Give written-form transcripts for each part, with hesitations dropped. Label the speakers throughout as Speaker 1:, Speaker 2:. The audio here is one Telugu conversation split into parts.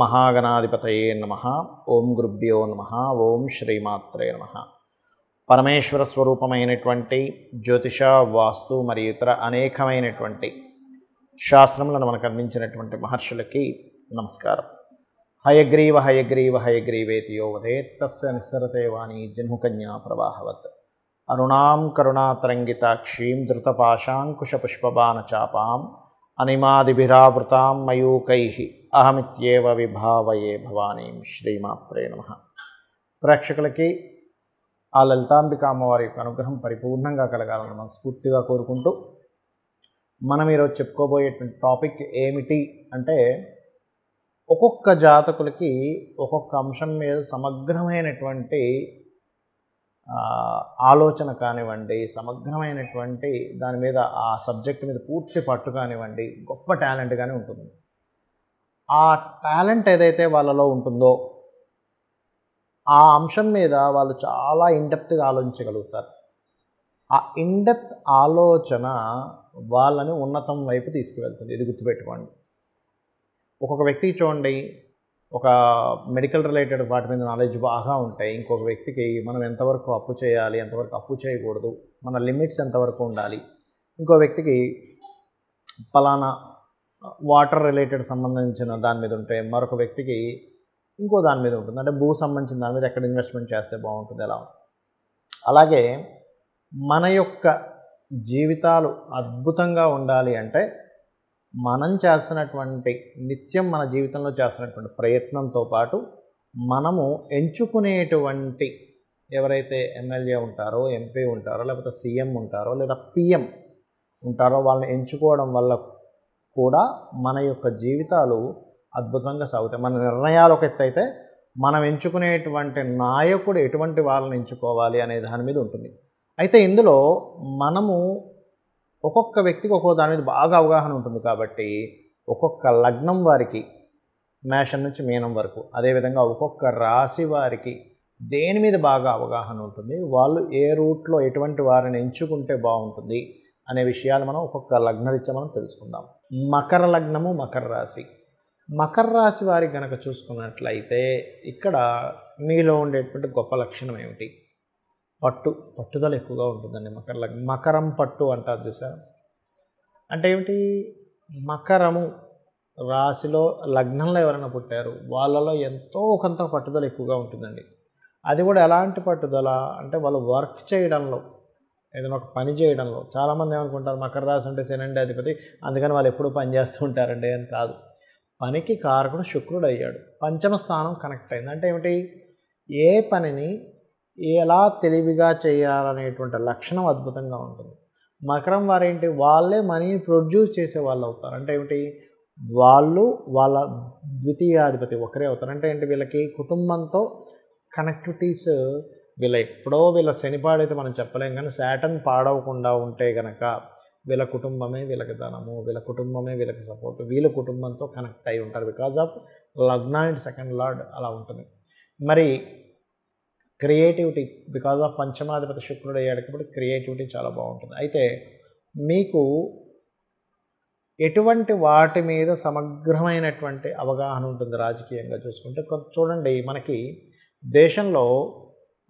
Speaker 1: మహాగణాధిపతయే నమః. ఓం గురుభ్యో నమః. ఓం శ్రీమాత్రే నమః. పరమేశ్వర స్వరూపమైనటువంటి జ్యోతిష, వాస్తు మరియు ఇతర అనేకమైనటువంటి శాస్త్రములను మనకు అందించినటువంటి మహర్షులకి నమస్కారం. హయగ్రీవ హయగ్రీవ హయగ్రీవేతి యో వదేత్ తస్య నిస్సరతే వాణి జన్ముకన్యా ప్రవాహవత్. అరుణాం కరుణాతరంగితాక్షీం ధృతపాశాంకుశపుష్పబాణచాపాం అనిమాదిభిరావృతాం మయూకైః అహమిత్యేవ విభావయే భవానీం. శ్రీమాత్రే నమః. ప్రేక్షకులకి ఆ లలితాంబిక అమ్మవారి యొక్క అనుగ్రహం పరిపూర్ణంగా కలగాలని మనస్ఫూర్తిగా కోరుకుంటూ, మనం ఈరోజు చెప్పుకోబోయేటువంటి టాపిక్ ఏమిటి అంటే, ఒక్కొక్క జాతకులకి ఒక్కొక్క అంశం మీద సమగ్రమైనటువంటి ఆలోచన కానివ్వండి, సమగ్రమైనటువంటి దాని మీద ఆ సబ్జెక్ట్ మీద పూర్తి పట్టు కానివ్వండి, గొప్ప టాలెంట్ కానీ ఉంటుంది. ఆ టాలెంట్ ఏదైతే వాళ్ళలో ఉంటుందో ఆ అంశం మీద వాళ్ళు చాలా ఇన్డెప్త్గా ఆలోచించగలుగుతారు. ఆ ఇన్డెప్త్ ఆలోచన వాళ్ళని ఉన్నతం వైపు తీసుకువెళ్తుంది. ఇది గుర్తుపెట్టుకోండి. ఒక్కొక్క వ్యక్తికి చూడండి, ఒక మెడికల్ రిలేటెడ్ వాటి మీద నాలెడ్జ్ బాగా ఉంటాయి. ఇంకొక వ్యక్తికి మనం ఎంతవరకు అప్పు చేయాలి, ఎంతవరకు అప్పు చేయకూడదు, మన లిమిట్స్ ఎంతవరకు ఉండాలి. ఇంకో వ్యక్తికి పలానా వాటర్ రిలేటెడ్ సంబంధించిన దాని మీద ఉంటే, మరొక వ్యక్తికి ఇంకో దాని మీద ఉంటుంది. అంటే భూ సంబంధించిన దాని మీద ఎక్కడ ఇన్వెస్ట్మెంట్ చేస్తే బాగుంటుంది, ఎలా. అలాగే మన యొక్క జీవితాలు అద్భుతంగా ఉండాలి అంటే, మనం చేస్తున్నటువంటి నిత్యం మన జీవితంలో చేస్తున్నటువంటి ప్రయత్నంతో పాటు మనము ఎంచుకునేటువంటి ఎవరైతే ఎమ్మెల్యే ఉంటారో, ఎంపీ ఉంటారో, లేకపోతే సీఎం ఉంటారో, లేదా పిఎం ఉంటారో వాళ్ళని ఎంచుకోవడం వల్ల కూడా మన యొక్క జీవితాలు అద్భుతంగా సాగుతాయి. మన నిర్ణయాలు ఒక ఎత్తు అయితే, మనం ఎంచుకునేటువంటి నాయకుడు ఎటువంటి వాళ్ళని ఎంచుకోవాలి అనే దాని మీద ఉంటుంది. అయితే ఇందులో మనము ఒక్కొక్క వ్యక్తికి ఒక్కొక్క దాని మీద బాగా అవగాహన ఉంటుంది. కాబట్టి ఒక్కొక్క లగ్నం వారికి మేషం నుంచి మీనం వరకు, అదేవిధంగా ఒక్కొక్క రాశి వారికి దేని మీద బాగా అవగాహన ఉంటుంది, వాళ్ళు ఏ రూట్లో ఎటువంటి వారిని ఎంచుకుంటే బాగుంటుంది అనే విషయాలు మనం ఒక్కొక్క లగ్నరీత్యా మనం తెలుసుకుందాం. మకర లగ్నము, మకర రాశి. మకర రాశి వారికి కనుక చూసుకున్నట్లయితే, ఇక్కడ మీలో ఉండేటువంటి గొప్ప లక్షణం ఏమిటి? పట్టుదల ఎక్కువగా ఉంటుందండి. మకరం పట్టు అంటారు చూసారు. అంటే ఏమిటి? మకరము రాశిలో లగ్నంలో ఎవరైనా పుట్టారు, వాళ్ళలో ఎంతో కొంత పట్టుదల ఎక్కువగా ఉంటుందండి. అది కూడా ఎలాంటి పట్టుదల అంటే, వాళ్ళు వర్క్ చేయడంలో, ఏదైనా ఒక పని చేయడంలో. చాలామంది ఏమనుకుంటారు, మకర రాశి అంటే శని అధిపతి, అందుకని వాళ్ళు ఎప్పుడూ పని చేస్తూ ఉంటారండి అని కాదు. పనికి కారకుడు శుక్రుడు అయ్యాడు, పంచమ స్థానం కనెక్ట్ అయింది. అంటే ఏమిటి? ఏ పనిని ఎలా తెలివిగా చేయాలనేటువంటి లక్షణం అద్భుతంగా ఉంటుంది. మకరం వారేంటి? వాళ్ళే మనీని ప్రొడ్యూస్ చేసే వాళ్ళు అవుతారు. అంటే ఏమిటి? వాళ్ళు వాళ్ళ ద్వితీయాధిపతి ఒకరే అవుతారు. అంటే ఏంటి? వీళ్ళకి కుటుంబంతో కనెక్టివిటీస్, వీళ్ళ శనిపాడైతే మనం చెప్పలేం, కానీ శాటర్న్ పాడవకుండా ఉంటే కనుక వీళ్ళ కుటుంబమే వీళ్ళకి ధనము, వీళ్ళ కుటుంబమే వీళ్ళకి సపోర్ట్, వీళ్ళ కుటుంబంతో కనెక్ట్ అయి ఉంటారు. బికాజ్ ఆఫ్ లగ్న అండ్ సెకండ్ లార్డ్ అలా ఉంటుంది. మరి క్రియేటివిటీ, బికాజ్ ఆఫ్ పంచమాధిపతి శుక్రుడు అయ్యాడు కాబట్టి క్రియేటివిటీ చాలా బాగుంటుంది. అయితే మీకు ఎటువంటి వాటి మీద సమగ్రమైనటువంటి అవగాహన ఉంటుంది రాజకీయంగా చూసుకుంటే? చూడండి, మనకి దేశంలో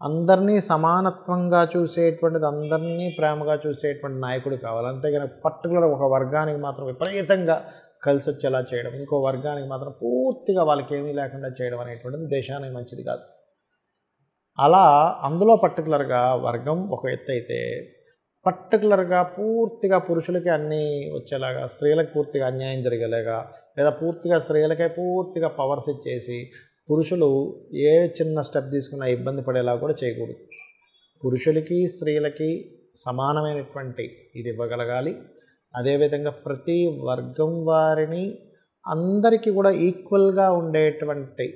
Speaker 1: అందరినీ సమానత్వంగా చూసేటువంటిది, అందరినీ ప్రేమగా చూసేటువంటి నాయకుడు కావాలి. అంతేగాని పర్టికులర్ ఒక వర్గానికి మాత్రం విపరీతంగా కలిసి వచ్చేలా చేయడం, ఇంకో వర్గానికి మాత్రం పూర్తిగా వాళ్ళకి ఏమీ లేకుండా చేయడం అనేటువంటిది దేశానికి మంచిది కాదు. అలా అందులో పర్టికులర్గా వర్గం ఒక ఎత్తు అయితే, పర్టికులర్గా పూర్తిగా పురుషులకి అన్నీ వచ్చేలాగా, స్త్రీలకు పూర్తిగా అన్యాయం జరిగేలాగా, లేదా పూర్తిగా స్త్రీలకే పూర్తిగా పవర్స్ ఇచ్చేసి పురుషులు ఏ చిన్న స్టెప్ తీసుకున్నా ఇబ్బంది పడేలా కూడా చేయకూడదు. పురుషులకి స్త్రీలకి సమానమైనటువంటి ఇది ఇవ్వగలగాలి. అదేవిధంగా ప్రతి వర్గం వారిని అందరికీ కూడా ఈక్వల్గా ఉండేటువంటి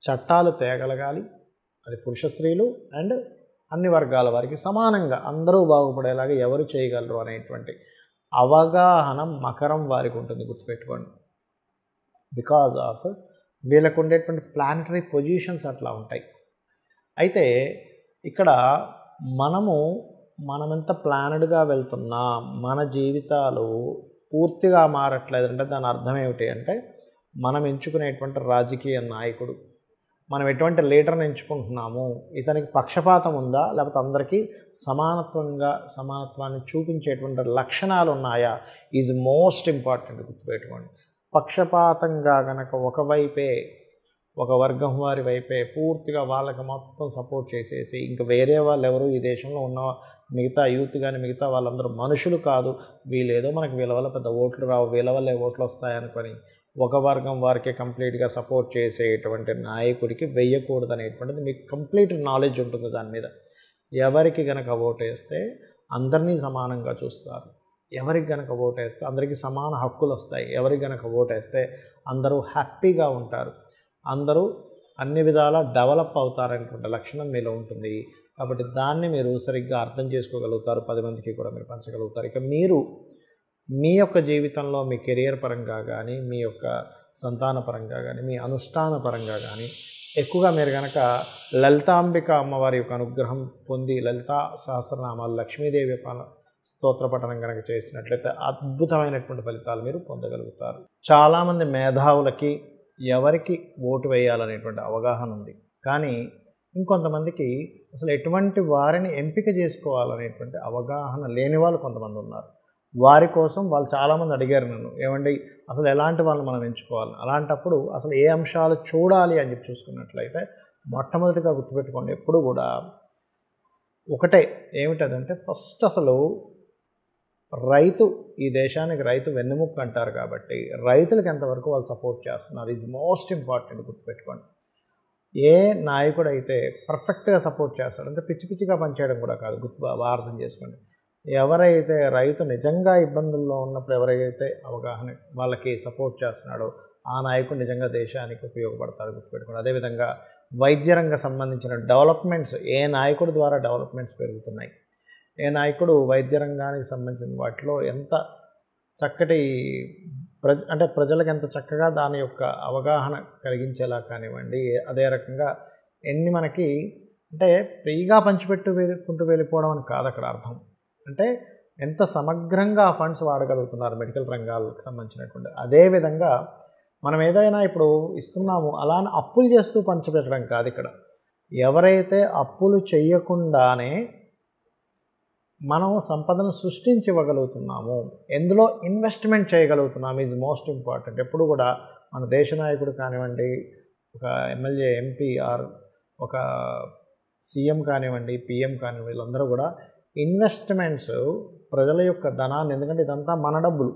Speaker 1: చట్టాలు తేగలగాలి. అది పురుష స్త్రీలు అండ్ అన్ని వర్గాల వారికి సమానంగా అందరూ బాగుపడేలాగా ఎవరు చేయగలరు అనేటువంటి అవగాహన మకరం వారికి ఉంటుంది. గుర్తుపెట్టుకోండి. బికాజ్ ఆఫ్ వీళ్ళకు ఉండేటువంటి ప్లానటరీ పొజిషన్స్ అట్లా ఉంటాయి. అయితే ఇక్కడ మనమెంత ప్లానెడ్గా వెళ్తున్నా మన జీవితాలు పూర్తిగా మారట్లేదు అంటే దాని అర్థం ఏమిటి అంటే, మనం ఎంచుకునేటువంటి రాజకీయ నాయకుడు, మనం ఎటువంటి లీడర్ని ఎంచుకుంటున్నాము, ఇతనికి పక్షపాతం ఉందా, లేకపోతే అందరికీ సమానత్వాన్ని చూపించేటువంటి లక్షణాలు ఉన్నాయా, ఈజ్ మోస్ట్ ఇంపార్టెంట్. గుర్తుపెట్టుకోండి. పక్షపాతంగా కనుక ఒక వర్గం వారి వైపే పూర్తిగా వాళ్ళకి మొత్తం సపోర్ట్ చేసేసి, ఇంకా వేరే వాళ్ళు ఎవరు ఈ దేశంలో ఉన్న మిగతా యూత్ కానీ మిగతా వాళ్ళందరూ మనుషులు కాదు, వీళ్ళేదో మనకి వీళ్ళ వల్ల పెద్ద ఓట్లు రావు, వీళ్ళ వల్లే ఓట్లు వస్తాయనుకొని ఒక వర్గం వారికి కంప్లీట్గా సపోర్ట్ చేసేటువంటి నాయకుడికి వెయ్యకూడదు అనేటువంటిది మీకు కంప్లీట్ నాలెడ్జ్ ఉంటుంది దాని మీద. ఎవరికి కనుక ఓటేస్తే అందరినీ సమానంగా చూస్తారు, ఎవరికి కనుక ఓటేస్తే అందరికీ సమాన హక్కులు వస్తాయి, ఎవరికి కనుక ఓటేస్తే అందరూ హ్యాపీగా ఉంటారు, అందరూ అన్ని విధాలా డెవలప్ అవుతారనేటువంటి లక్షణం మీలో ఉంటుంది. కాబట్టి దాన్ని మీరు సరిగ్గా అర్థం చేసుకోగలుగుతారు, 10 మందికి కూడా మీరు పంచగలుగుతారు. ఇక మీరు మీ యొక్క జీవితంలో మీ కెరియర్ పరంగా కానీ, మీ యొక్క సంతాన పరంగా కానీ, మీ అనుష్ఠాన పరంగా కానీ ఎక్కువగా మీరు కనుక లలితాంబిక అమ్మవారి యొక్క అనుగ్రహం పొంది లలితా సహస్రనామాలు లక్ష్మీదేవి యొక్క స్తోత్ర పఠనం కనుక చేసినట్లయితే అద్భుతమైనటువంటి ఫలితాలు మీరు పొందగలుగుతారు. చాలామంది మేధావులకి ఎవరికి ఓటు వేయాలనేటువంటి అవగాహన ఉంది, కానీ ఇంకొంతమందికి అసలు ఎటువంటి వారిని ఎంపిక చేసుకోవాలనేటువంటి అవగాహన లేని వాళ్ళు కొంతమంది ఉన్నారు. వారి కోసం వాళ్ళు చాలామంది అడిగారు నన్ను, ఏమండి అసలు ఎలాంటి వాళ్ళని మనం ఎంచుకోవాలి, అలాంటప్పుడు అసలు ఏ అంశాలు చూడాలి అని చెప్పి చూసుకున్నట్లయితే మొట్టమొదటిగా గుర్తుపెట్టుకోండి, ఎప్పుడు కూడా ఒకటే ఏమిటంటే ఫస్ట్ అసలు రైతు, ఈ దేశానికి రైతు వెన్నెముక్క అంటారు కాబట్టి రైతులకు ఎంతవరకు వాళ్ళు సపోర్ట్ చేస్తున్నారు ఈజ్ మోస్ట్ ఇంపార్టెంట్. గుర్తుపెట్టుకోండి. ఏ నాయకుడు అయితే పర్ఫెక్ట్గా సపోర్ట్ చేస్తాడు, అంటే పిచ్చి పిచ్చిగా పనిచేయడం కూడా కాదు, అర్థం చేసుకోండి. ఎవరైతే రైతు నిజంగా ఇబ్బందుల్లో ఉన్నప్పుడు ఎవరైతే అవగాహన వాళ్ళకి సపోర్ట్ చేస్తున్నాడో ఆ నాయకుడు నిజంగా దేశానికి ఉపయోగపడతాడు. గుర్తుపెట్టుకోండి. అదేవిధంగా వైద్య రంగ సంబంధించిన డెవలప్మెంట్స్, ఏ నాయకుడి ద్వారా డెవలప్మెంట్స్ పెరుగుతున్నాయి, ఏ నాయకుడు వైద్య రంగానికి సంబంధించిన వాటిలో ఎంత చక్కటి అంటే ప్రజలకు ఎంత చక్కగా దాని యొక్క అవగాహన కలిగించేలా కానివ్వండి, అదే రకంగా ఎన్ని మనకి అంటే ఫ్రీగా పంచిపెట్టుకుంటూ వెళ్ళిపోవడం అని కాదు అక్కడ అర్థం, అంటే ఎంత సమగ్రంగా ఆ ఫండ్స్ వాడగలుగుతున్నారు మెడికల్ రంగాలకు సంబంధించినటువంటి. అదేవిధంగా మనం ఏదైనా ఇప్పుడు ఇస్తున్నాము అలానే అప్పులు చేస్తూ పంచిపెట్టడం కాదు ఇక్కడ. ఎవరైతే అప్పులు చేయకుండానే మనం సంపదను సృష్టించి ఇవ్వగలుగుతున్నాము, ఎందులో ఇన్వెస్ట్మెంట్ చేయగలుగుతున్నాము ఈజ్ మోస్ట్ ఇంపార్టెంట్. ఎప్పుడు కూడా మన దేశ నాయకుడు కానివ్వండి, ఒక ఎమ్మెల్యే, ఎంపీ ఆర్ ఒక సీఎం కానివ్వండి, పిఎం కానివ్వండి, వీళ్ళందరూ కూడా ఇన్వెస్ట్మెంట్స్ ప్రజల యొక్క ధనాన్ని, ఎందుకంటే ఇదంతా మన డబ్బులు,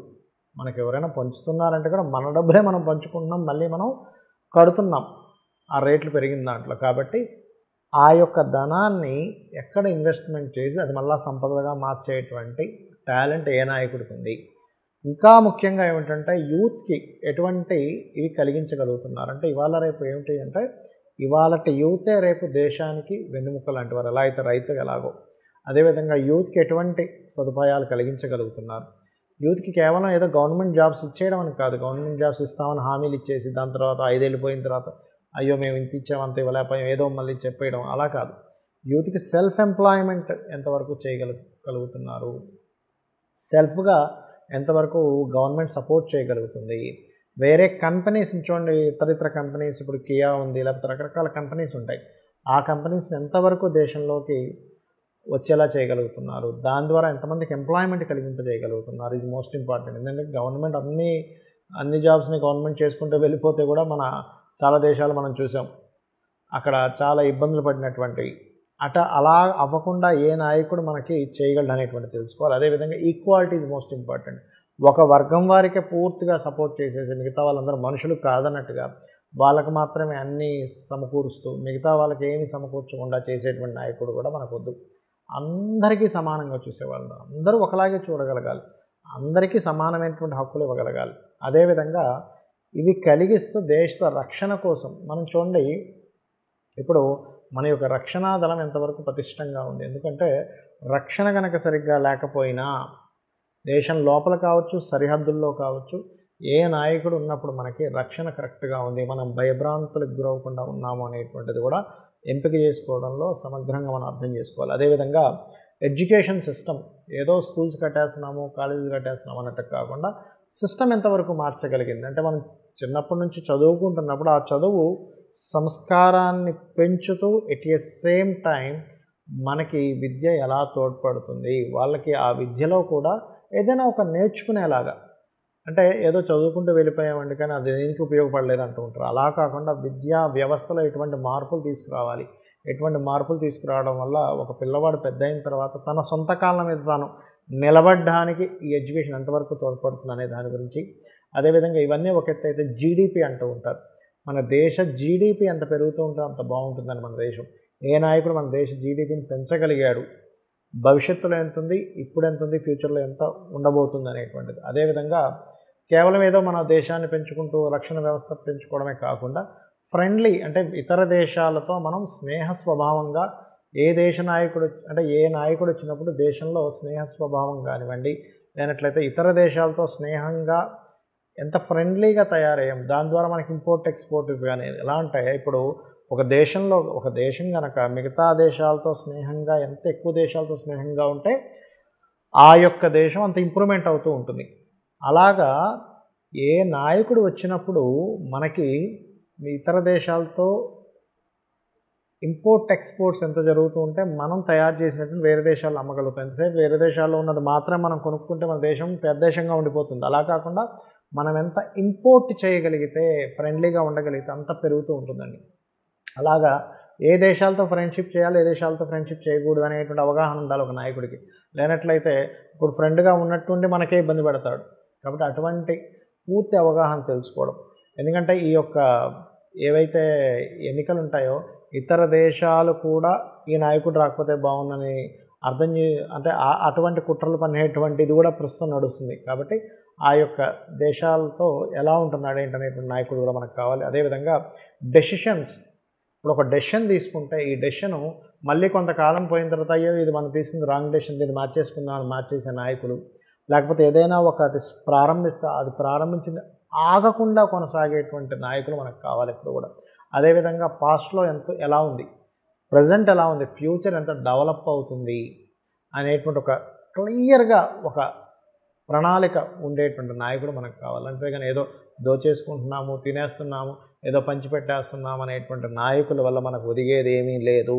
Speaker 1: మనకు ఎవరైనా పంచుతున్నారంటే కూడా మన డబ్బులే మనం పంచుకుంటున్నాం, మళ్ళీ మనం కడుతున్నాం ఆ రేట్లు పెరిగిన దాంట్లో. కాబట్టి ఆ యొక్క ధనాన్ని ఎక్కడ ఇన్వెస్ట్మెంట్ చేసి అది మళ్ళీ సంపదగా మార్చేటువంటి టాలెంట్ ఏ నాయకుడికి ఉంది. ఇంకా ముఖ్యంగా ఏమిటంటే యూత్కి ఎటువంటి ఇవి కలిగించగలుగుతున్నారు అంటే ఇవాళ రేపు ఏమిటి అంటే ఇవాళ యూతే రేపు దేశానికి వెన్నెముక లాంటి వారు. ఎలా అయితే రైతు ఎలాగో అదేవిధంగా యూత్కి ఎటువంటి సదుపాయాలు కలిగించగలుగుతున్నారు. యూత్కి కేవలం ఏదో గవర్నమెంట్ జాబ్స్ ఇచ్చేయడం అని కాదు, గవర్నమెంట్ జాబ్స్ ఇస్తామని హామీలు ఇచ్చేసి దాని తర్వాత 5 ఏళ్ళు పోయిన తర్వాత అయ్యో మేము ఇంత ఇచ్చాం అంత ఇవ్వలేకపోయాం ఏదో మళ్ళీ చెప్పేయడం అలా కాదు. యూత్కి సెల్ఫ్ ఎంప్లాయ్మెంట్ ఎంతవరకు చేయగలుగుతున్నారు, సెల్ఫ్గా ఎంతవరకు గవర్నమెంట్ సపోర్ట్ చేయగలుగుతుంది. వేరే కంపెనీస్ చూడండి, ఇతర కంపెనీస్, ఇప్పుడు కియా ఉంది, లేకపోతే రకరకాల కంపెనీస్ ఉంటాయి, ఆ కంపెనీస్ని ఎంతవరకు దేశంలోకి వచ్చేలా చేయగలుగుతున్నారు, దాని ద్వారా ఎంతమందికి ఎంప్లాయ్మెంట్ కలిగింపజేయగలుగుతున్నారు ఈజ్ మోస్ట్ ఇంపార్టెంట్. ఎందుకంటే గవర్నమెంట్ అన్ని జాబ్స్ని గవర్నమెంట్ చేసుకుంటూ వెళ్ళిపోతే కూడా చాలా దేశాలు మనం చూసాం, అక్కడ చాలా ఇబ్బందులు పడినటువంటి అలా అవ్వకుండా ఏ నాయకుడు మనకి చేయగలడు అనేటువంటి తెలుసుకోవాలి. అదేవిధంగా ఈక్వాలిటీ ఈజ్ మోస్ట్ ఇంపార్టెంట్. ఒక వర్గం వారికే పూర్తిగా సపోర్ట్ చేసేసి మిగతా వాళ్ళందరూ మనుషులు కాదన్నట్టుగా వాళ్ళకు మాత్రమే అన్నీ సమకూరుస్తూ మిగతా వాళ్ళకి ఏమి సమకూర్చకుండా చేసేటువంటి నాయకుడు కూడా మనకొద్దు. అందరికీ సమానంగా చూసేవాళ్ళు, అందరూ ఒకలాగే చూడగలగాలి, అందరికీ సమానమైనటువంటి హక్కులు ఇవ్వగలగాలి. అదేవిధంగా ఇవి కలిగిస్తూ దేశ రక్షణ కోసం మనం చూడండి, ఇప్పుడు మన యొక్క రక్షణా దళం ఎంతవరకు పటిష్టంగా ఉంది. ఎందుకంటే రక్షణ కనుక సరిగ్గా లేకపోయినా దేశం లోపల కావచ్చు, సరిహద్దుల్లో కావచ్చు, ఏ నాయకుడు ఉన్నప్పుడు మనకి రక్షణ కరెక్ట్గా ఉంది, మనం భయభ్రాంతులకు గురవకుండా ఉన్నాము అనేటువంటిది కూడా ఎంపిక చేసుకోవడంలో సమగ్రంగా మనం అర్థం చేసుకోవాలి. అదేవిధంగా ఎడ్యుకేషన్ సిస్టమ్, ఏదో స్కూల్స్ కట్టేస్తున్నాము, కాలేజీలు కట్టేస్తున్నాము అన్నట్టు కాకుండా సిస్టమ్ ఎంతవరకు మార్చగలిగింది. అంటే మనం చిన్నప్పటి నుంచి చదువుకుంటున్నప్పుడు ఆ చదువు సంస్కారాన్ని పెంచుతూ ఎట్ ఎ సేమ్ టైం మనకి విద్య ఎలా తోడ్పడుతుంది, వాళ్ళకి ఆ విద్యలో కూడా ఏదైనా ఒక నేర్చుకునేలాగా. అంటే ఏదో చదువుకుంటూ వెళ్ళిపోయామండి కానీ అది దేనికి ఉపయోగపడలేదు అంటూ ఉంటారు. అలా కాకుండా విద్యా వ్యవస్థలో ఎటువంటి మార్పులు తీసుకురావాలి, ఎటువంటి మార్పులు తీసుకురావడం వల్ల ఒక పిల్లవాడు పెద్ద అయిన తర్వాత తన సొంత కాళ్ళ మీద తాను నిలబడడానికి ఈ ఎడ్యుకేషన్ ఎంతవరకు తోడ్పడుతుంది అనే దాని గురించి, అదేవిధంగా ఇవన్నీ ఒక ఎత్తు అయితే జీడిపి అంటూ ఉంటారు. మన దేశ జీడిపి ఎంత పెరుగుతూ ఉంటే అంత బాగుంటుందని మన దేశం. ఏ నాయకుడు మన దేశ జీడిపిని పెంచగలిగాడు, భవిష్యత్తులో ఎంత ఉంది, ఇప్పుడు ఎంత ఉంది, ఫ్యూచర్లో ఎంత ఉండబోతుంది అనేటువంటిది. అదేవిధంగా కేవలం ఏదో మన దేశాన్ని పెంచుకుంటూ రక్షణ వ్యవస్థ పెంచుకోవడమే కాకుండా ఫ్రెండ్లీ అంటే ఇతర దేశాలతో మనం స్నేహ స్వభావంగా ఏ దేశ నాయకుడు అంటే ఏ నాయకుడు వచ్చినప్పుడు దేశంలో స్నేహ స్వభావం కానివ్వండి, లేనట్లయితే ఇతర దేశాలతో స్నేహంగా ఎంత ఫ్రెండ్లీగా తయారయ్యాం, దాని ద్వారా మనకి ఇంపోర్ట్ ఎక్స్పోర్ట్స్ కానీ ఎలా ఉంటాయి. ఇప్పుడు ఒక దేశం కనుక మిగతా దేశాలతో స్నేహంగా ఎంత ఎక్కువ దేశాలతో స్నేహంగా ఉంటే ఆ యొక్క దేశం అంత ఇంప్రూవ్మెంట్ అవుతూ ఉంటుంది. అలాగా ఏ నాయకుడు వచ్చినప్పుడు మనకి ఇతర దేశాలతో ఇంపోర్ట్ ఎక్స్పోర్ట్స్ ఎంత జరుగుతూ ఉంటే మనం తయారు చేసినట్టు వేరే దేశాల్లో అమ్మగలుగుతాం. ఎంతసేపు వేరే దేశాల్లో ఉన్నది మాత్రం మనం కొనుక్కుంటే మన దేశం పెద్ద దేశంగా ఉండిపోతుంది. అలా కాకుండా మనం ఎంత ఇంపోర్ట్ చేయగలిగితే, ఫ్రెండ్లీగా ఉండగలిగితే అంత పెరుగుతూ ఉంటుందండి. అలాగా ఏ దేశాలతో ఫ్రెండ్షిప్ చేయాలి, ఏ దేశాలతో ఫ్రెండ్షిప్ చేయకూడదు అనేటువంటి అవగాహన ఉండాలి ఒక నాయకుడికి. లేనట్లయితే ఇప్పుడు ఫ్రెండ్గా ఉన్నట్టుండి మనకే ఇబ్బంది పెడతాడు. కాబట్టి అటువంటి పూర్తి అవగాహన తెలుసుకోవడం. ఎందుకంటే ఈ యొక్క ఏవైతే ఎన్నికలు ఉంటాయో ఇతర దేశాలు కూడా ఈ నాయకుడు రాకపోతే బాగుందని అంటే అటువంటి కుట్రలు పనేటువంటిది కూడా ప్రస్తుతం నడుస్తుంది. కాబట్టి ఆ యొక్క దేశాలతో ఎలా ఉంటున్నాడు ఏంటనేటువంటి నాయకుడు కూడా మనకు కావాలి. అదేవిధంగా డెసిషన్స్, ఇప్పుడు ఒక డెసిషన్ తీసుకుంటే ఈ డెసిషను మళ్ళీ కొంతకాలం పోయిన తర్వాత అయ్యో ఇది మనం తీసుకుంది రాంగ్ డెసిషన్, దీన్ని మార్చేసుకుందాం అని మార్చేసే నాయకులు, లేకపోతే ఏదైనా ఒకటి ప్రారంభిస్తే అది ప్రారంభించింది ఆగకుండా కొనసాగేటువంటి నాయకులు మనకు కావాలి ఎప్పుడు కూడా. అదేవిధంగా పాస్ట్లో ఎలా ఉంది, ప్రజెంట్ ఎలా ఉంది, ఫ్యూచర్ ఎంత డెవలప్ అవుతుంది అనేటువంటి ఒక క్లియర్గా ఒక ప్రణాళిక ఉండేటువంటి నాయకుడు మనకు కావాలి. అంతేగాని ఏదో దోచేసుకుంటున్నాము, తినేస్తున్నాము, ఏదో పంచిపెట్టేస్తున్నాము అనేటువంటి నాయకుల వల్ల మనకు ఒదిగేది ఏమీ లేదు.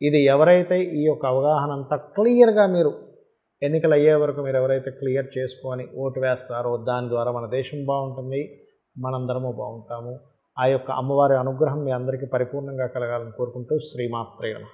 Speaker 1: ఇది ఎవరైతే ఈ యొక్క అవగాహన అంతా క్లియర్గా మీరు ఎన్నికలు అయ్యే వరకు మీరు ఎవరైతే క్లియర్ చేసుకొని ఓటు వేస్తారో దాని ద్వారా మన దేశం బాగుంటుంది, మనందరము బాగుంటాము. ఆ యొక్క అమ్మవారి అనుగ్రహం మీ అందరికీ పరిపూర్ణంగా కలగాలని కోరుకుంటూ శ్రీమాత్రే నమః.